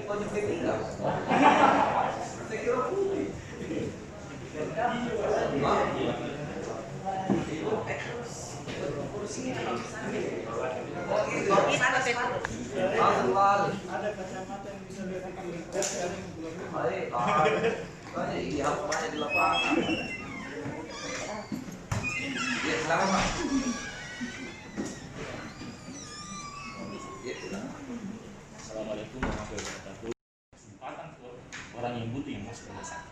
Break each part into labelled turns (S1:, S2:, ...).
S1: Kok nyampe tidak? Saya kira putih.
S2: Ada kacamata yang bisa lihat
S1: Tanya iya banyak di lapangan. Ya silakan Pak.
S3: Assalamualaikum warahmatullahi wabarakatuh. Kesempatan orang yang butuh yang masuk ke desa.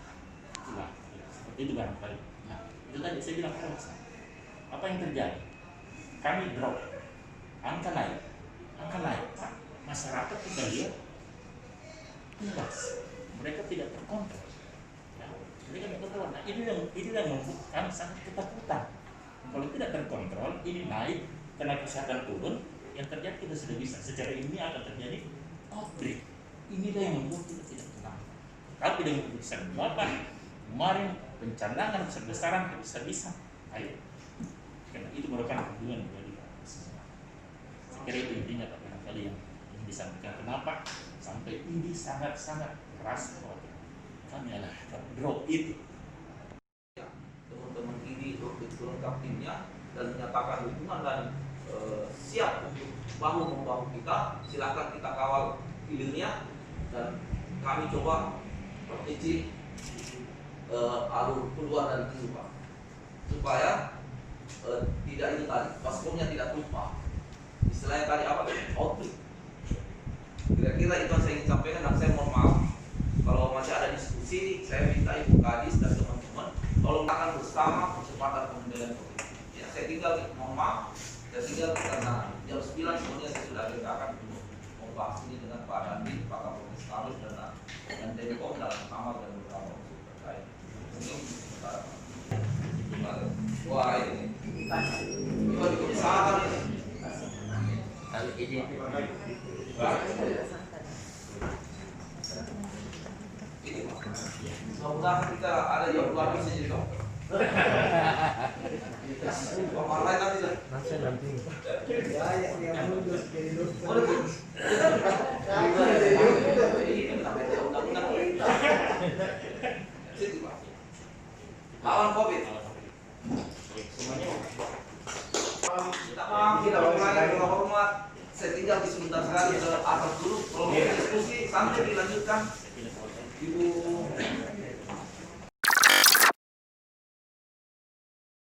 S3: Itulah, seperti itu barangkali. Nah, itu tadi saya bilang apa yang terjadi? Kami drop, angka naik, Pak. Masyarakat kita lihat bebas, mereka tidak terkontrol. Ya, mereka tidak terkontrol. Nah, ini yang membuat sangat ketakutan. Kalau tidak terkontrol, ini naik, tenaga kesehatan turun, yang terjadi kita sudah bisa. Secara ini akan terjadi outbreak. Inilah yang membuat kita tidak tenang. Tapi dengan keputusan Bapak kemarin pencanangan besar-besaran bisa-bisa, ayo. Karena itu merupakan hubungan dari semua. Saya kira itu intinya Pak, barangkali yang disampaikan. Kenapa sampai ini sangat-sangat keras bahwa kami adalah drop itu.
S1: Teman-teman ini lengkap timnya dan menyatakan dukungan dan siap untuk bahu-membahu kita. Silakan kita kawal hilirnya dan kami coba perkecil alur keluar dari itu Pak, supaya tidak itu tadi baskomnya tidak tumpah. Istilahnya tadi apa? Outbreak. Kira-kira itu yang saya ingin sampaikan dan saya mohon maaf kalau masih ada diskusi. Saya minta Ibu Kadis dan teman-teman tolong akan bersama percepatan pengendalian COVID. Ya, saya tinggal mohon maaf. Saya tinggal karena jam 9 sebenarnya saya sudah agak untuk membahas ini dengan Pak Dandi, Pak Kapolres Kalus dan Telekom dalam kamar dan beberapa unsur terkait. Mungkin sebentar. Wah ini kebiasaan ini. Ini mudah-mudahan kita ada yang luar biasa juga. Orang lain nanti lah.
S2: Nanti damping.
S1: Lawan COVID. Kita maaf, kita mulai dengan hormat. Saya tinggal di sebentar sekali ke atas dulu. Kalau mau diskusi sampai dilanjutkan.